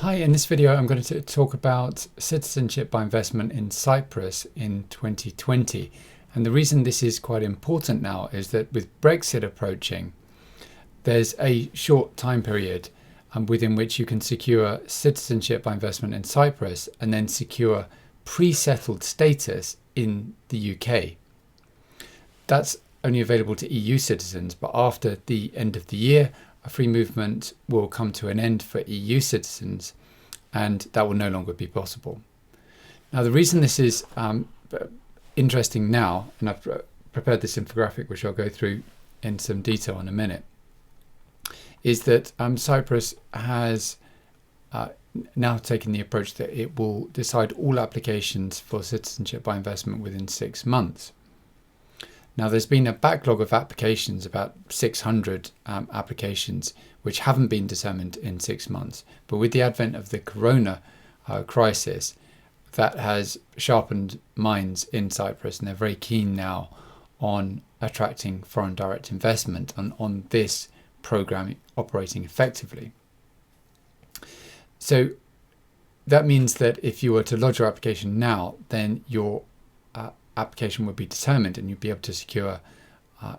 Hi, in this video I'm going to talk about citizenship by investment in Cyprus in 2020. And the reason this is quite important now is that with Brexit approaching, there's a short time period within which you can secure citizenship by investment in Cyprus and then secure pre-settled status in the UK. That's only available to EU citizens, but after the end of the year, a free movement will come to an end for EU citizens, and that will no longer be possible. Now, the reason this is interesting now, and I've prepared this infographic, which I'll go through in some detail in a minute, is that Cyprus has now taken the approach that it will decide all applications for citizenship by investment within 6 months. Now, there's been a backlog of applications, about 600 applications, which haven't been determined in 6 months. But with the advent of the corona crisis, that has sharpened minds in Cyprus, and they're very keen now on attracting foreign direct investment and on this program operating effectively. So that means that if you were to lodge your application now, then your application would be determined and you'd be able to secure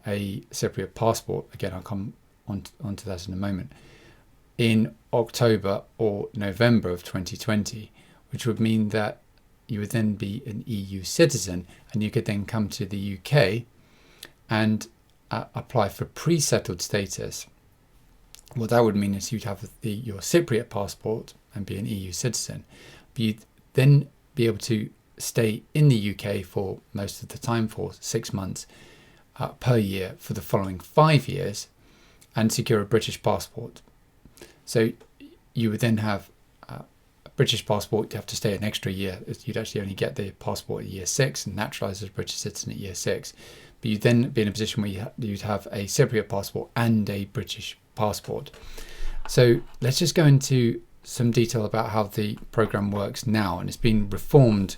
a Cypriot passport. Again, I'll come onto that in a moment, in October or November of 2020, which would mean that you would then be an EU citizen and you could then come to the UK and apply for pre-settled status. What that would mean is you'd have your Cypriot passport and be an EU citizen, but you'd then be able to stay in the UK for most of the time, for 6 months per year for the following 5 years, and secure a British passport. So you would then have a British passport. You have to stay an extra year. You'd actually only get the passport at year 6 and naturalise as a British citizen at year 6. But you'd then be in a position where you'd have a Cypriot passport and a British passport. So let's just go into some detail about how the programme works now, and it's been reformed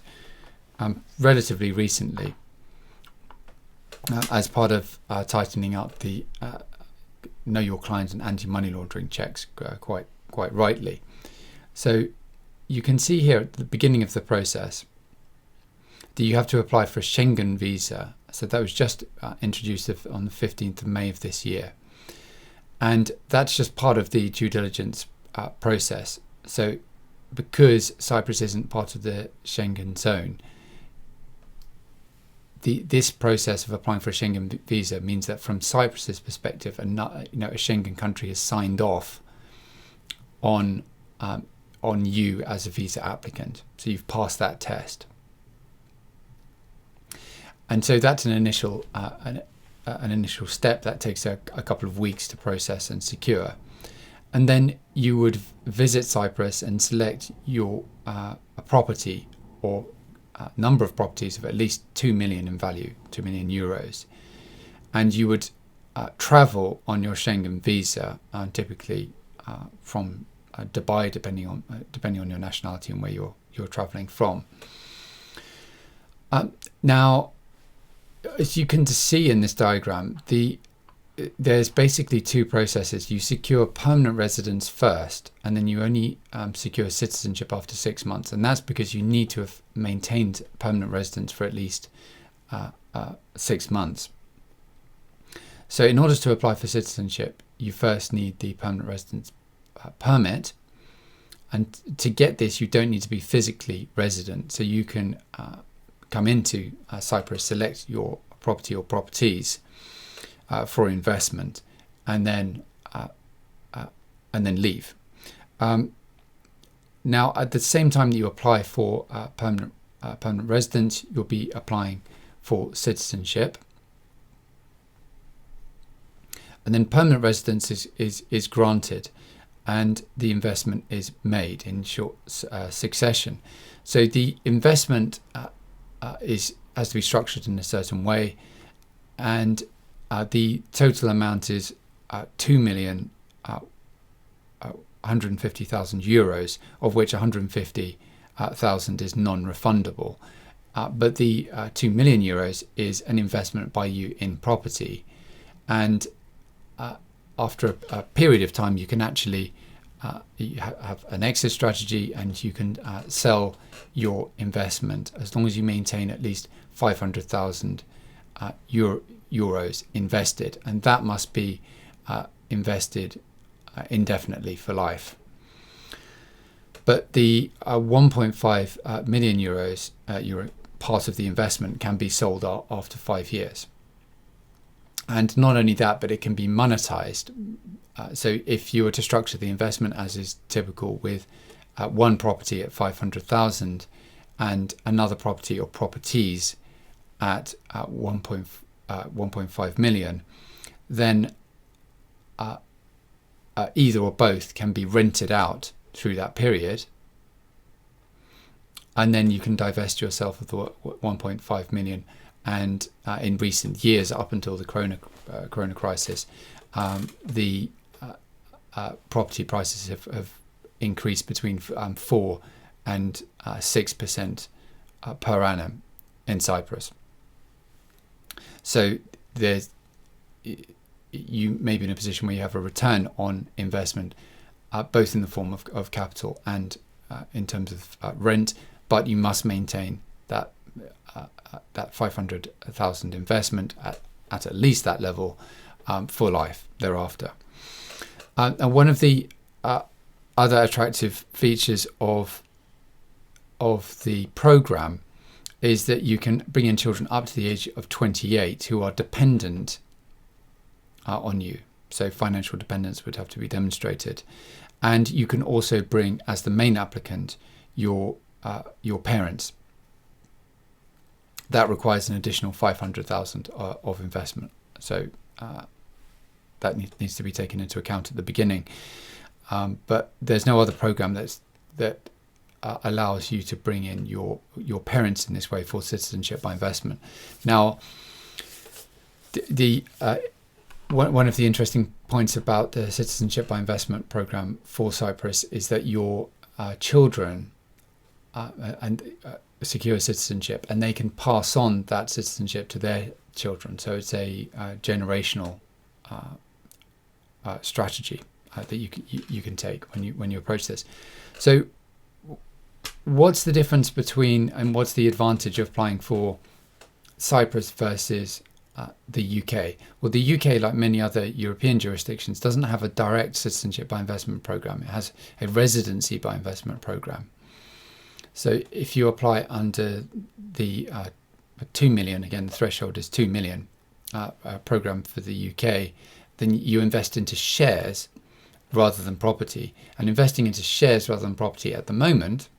relatively recently as part of tightening up the know your client and anti-money laundering checks quite rightly. So you can see here at the beginning of the process that you have to apply for a Schengen visa. So that was just introduced on the 15th of May of this year, and that's just part of the due diligence process. So because Cyprus isn't part of the Schengen zone, this process of applying for a Schengen visa means that from Cyprus's perspective, a Schengen country has signed off on you as a visa applicant. So you've passed that test, and so that's an initial step that takes a couple of weeks to process and secure. And then you would visit Cyprus and select your a property or number of properties of at least 2 million in value, 2 million euros, and you would travel on your Schengen visa, typically from Dubai, depending on your nationality and where you're traveling from. Now, as you can see in this diagram, there's basically two processes. You secure permanent residence first, and then you only secure citizenship after 6 months. And that's because you need to have maintained permanent residence for at least 6 months. So in order to apply for citizenship, you first need the permanent residence permit. And to get this, you don't need to be physically resident. So you can come into Cyprus, select your property or properties for investment, and then leave. Now, at the same time that you apply for permanent residence, you'll be applying for citizenship, and then permanent residence is granted, and the investment is made in short succession. So the investment has to be structured in a certain way, and the total amount is 2,150,000 euros, of which 150,000 is non-refundable. But the 2 million euros is an investment by you in property, and after a period of time, you can actually you have an exit strategy, and you can sell your investment as long as you maintain at least 500,000 euros invested, and that must be invested indefinitely for life. But the 1.5 million euros part of the investment can be sold after 5 years. And not only that, but it can be monetized. So if you were to structure the investment as is typical, with one property at 500,000 and another property or properties at 1.5 million, then either or both can be rented out through that period, and then you can divest yourself of the 1.5 million. And in recent years, up until the corona crisis, the property prices have increased between 4 and 6% per annum in Cyprus. So you may be in a position where you have a return on investment, both in the form of capital and in terms of rent, but you must maintain that 500,000 investment at least that level for life thereafter. And one of the other attractive features of the program is that you can bring in children up to the age of 28 who are dependent on you. So financial dependence would have to be demonstrated. And you can also bring, as the main applicant, your parents. That requires an additional 500,000 of investment. So that needs to be taken into account at the beginning. But there's no other program that allows you to bring in your parents in this way for citizenship by investment. Now, one of the interesting points about the citizenship by investment program for Cyprus is that your children secure citizenship, and they can pass on that citizenship to their children. So it's a generational strategy that you can take when you approach this. So what's the difference between, and what's the advantage of applying for Cyprus versus the UK? Well, the UK, like many other European jurisdictions, doesn't have a direct citizenship by investment program. It has a residency by investment program. So if you apply under the 2 million, again, the threshold is 2 million program for the UK, then you invest into shares rather than property. And investing into shares rather than property at the moment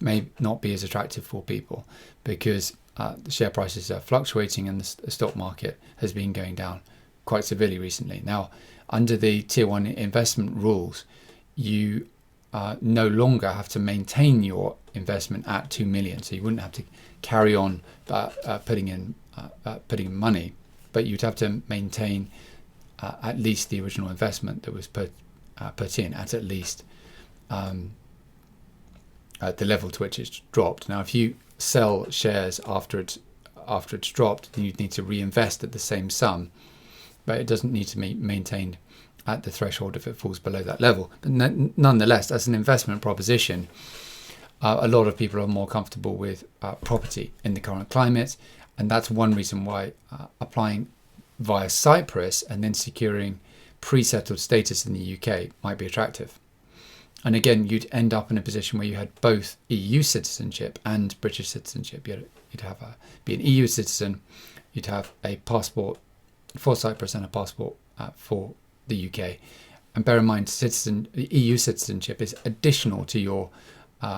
may not be as attractive for people, because the share prices are fluctuating and the stock market has been going down quite severely recently. Now, under the Tier 1 investment rules, you no longer have to maintain your investment at 2 million. So you wouldn't have to carry on putting in money, but you'd have to maintain at least the original investment that was put in at least at the level to which it's dropped. Now, if you sell shares after it's dropped, then you'd need to reinvest at the same sum, but it doesn't need to be maintained at the threshold if it falls below that level. But nonetheless, as an investment proposition, a lot of people are more comfortable with property in the current climate, and that's one reason why applying via Cyprus and then securing pre-settled status in the UK might be attractive. And again, you'd end up in a position where you had both EU citizenship and British citizenship. You'd have be an EU citizen, you'd have a passport for Cyprus and a passport for the UK. And bear in mind, EU citizenship is additional to your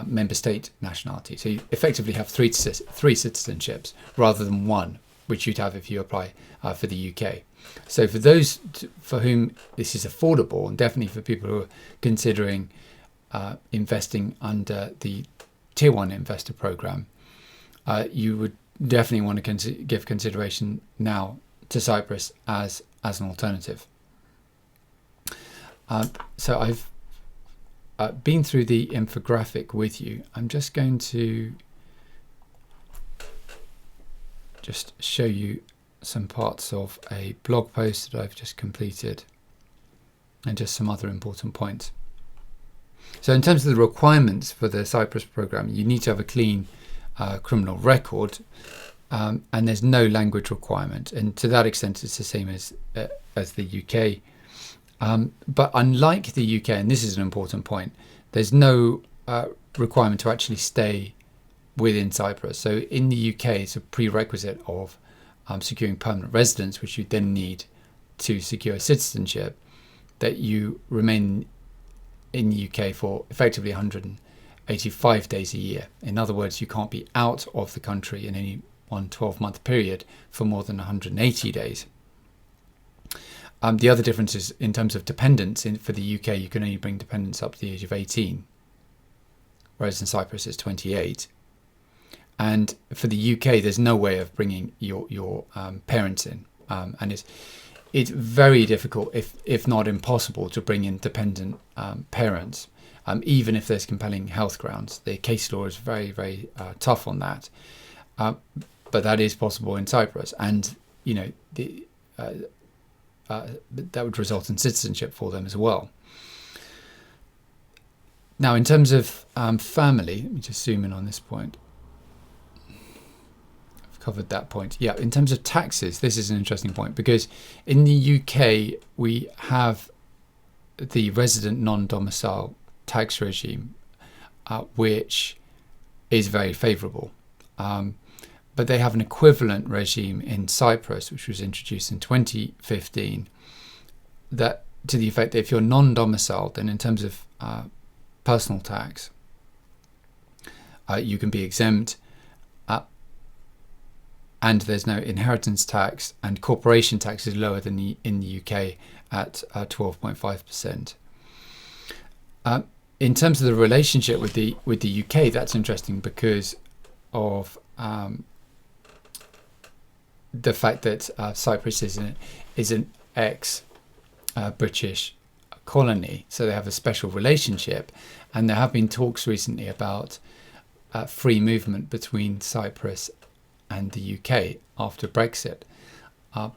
member state nationality. So you effectively have three citizenships rather than one, which you'd have if you apply for the UK. So for those for whom this is affordable, and definitely for people who are considering investing under the Tier 1 investor program, you would definitely want to give consideration now to Cyprus as an alternative. So I've been through the infographic with you. I'm just going to show you some parts of a blog post that I've just completed. and just some other important points. So in terms of the requirements for the Cyprus program, you need to have a clean criminal record, and there's no language requirement. And to that extent, it's the same as the UK. But unlike the UK, and this is an important point, there's no requirement to actually stay within Cyprus. So in the UK, it's a prerequisite of securing permanent residence, which you then need to secure citizenship, that you remain in the UK for effectively 185 days a year. In other words, you can't be out of the country in any one 12-month period for more than 180 days. The other difference is in terms of dependents. For the UK, you can only bring dependents up to the age of 18, whereas in Cyprus it's 28. And for the UK, there's no way of bringing your parents in, and it's very difficult, if not impossible, to bring in dependent parents, even if there's compelling health grounds. The case law is very, very tough on that, but that is possible in Cyprus, and that would result in citizenship for them as well. Now, in terms of family, let me just zoom in on this point. I've covered that point. Yeah, in terms of taxes, this is an interesting point, because in the UK, we have the resident non-domicile tax regime, which is very favourable. But they have an equivalent regime in Cyprus, which was introduced in 2015, that to the effect that if you're non-domiciled, then in terms of personal tax, you can be exempt, and there's no inheritance tax, and corporation tax is lower than in the UK at 12.5%. In terms of the relationship with the UK, that's interesting because of the fact that Cyprus is an ex-British colony, so they have a special relationship, and there have been talks recently about free movement between Cyprus and the UK after Brexit,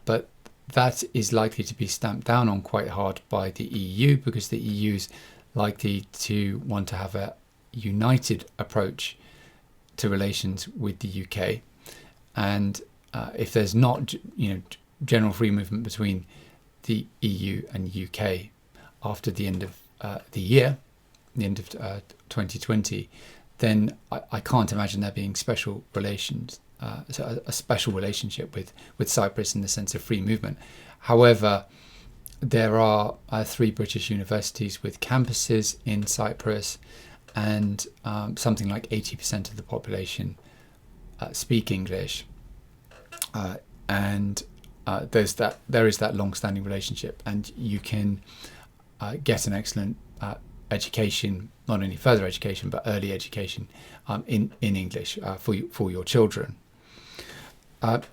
but that is likely to be stamped down on quite hard by the EU, because the EU is likely to want to have a united approach to relations with the UK, and if there's not, general free movement between the EU and UK after the end of the year, the end of 2020, then I can't imagine there being special relations, so a special relationship with Cyprus in the sense of free movement. However, there are 3 British universities with campuses in Cyprus, and something like 80% of the population speak English, and there is that long-standing relationship, and you can get an excellent education, not only further education but early education in English for your children.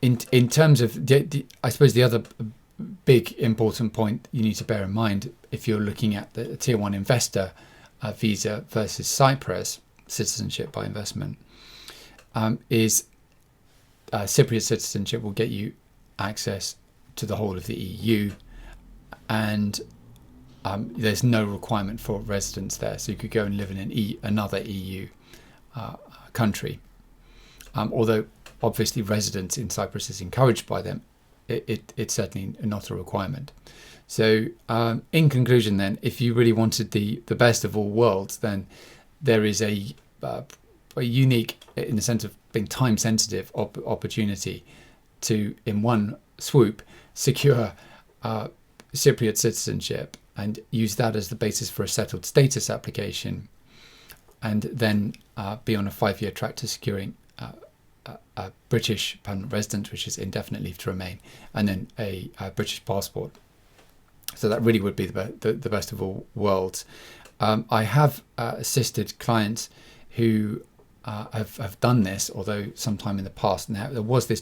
In terms of I suppose the other big important point you need to bear in mind if you're looking at the tier 1 investor visa versus Cyprus citizenship by investment, is Cypriot citizenship will get you access to the whole of the EU, and there's no requirement for residence there, so you could go and live in another EU country. Although obviously residence in Cyprus is encouraged by them, it's certainly not a requirement. So in conclusion then, if you really wanted the best of all worlds, then there is a unique, in the sense of being time sensitive, opportunity to, in one swoop, secure Cypriot citizenship and use that as the basis for a settled status application, and then be on a 5-year track to securing a British permanent residence, which is indefinite leave to remain, and then a British passport. So that really would be the best of all worlds. I have assisted clients who have done this, although sometime in the past. Now there was this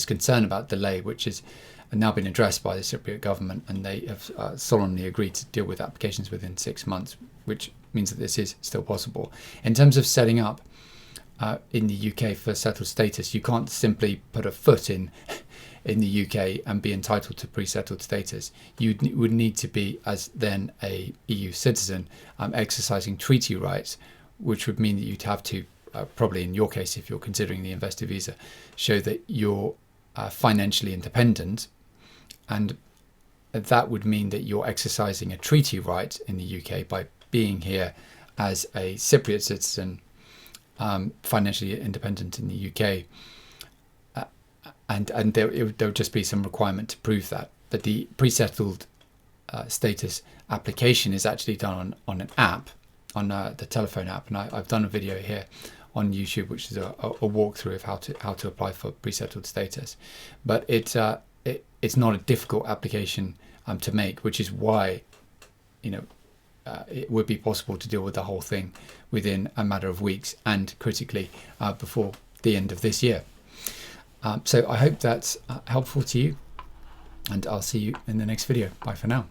concern about delay, which has now been addressed by the Cypriot government, and they have solemnly agreed to deal with applications within 6 months, which means that this is still possible. In terms of setting up in the UK for settled status, you can't simply put a foot in in the UK and be entitled to pre-settled status, you would need to be, as then a EU citizen, exercising treaty rights, which would mean that you'd have to, probably in your case, if you're considering the investor visa, show that you're financially independent, and that would mean that you're exercising a treaty right in the UK by being here as a Cypriot citizen, financially independent in the UK. And there would just be some requirement to prove that. But the pre-settled status application is actually done on an app, on the telephone app. And I've done a video here on YouTube, which is a walkthrough of how to apply for pre-settled status. But it's not a difficult application to make, which is why, it would be possible to deal with the whole thing within a matter of weeks, and critically before the end of this year. So I hope that's helpful to you, and I'll see you in the next video. Bye for now.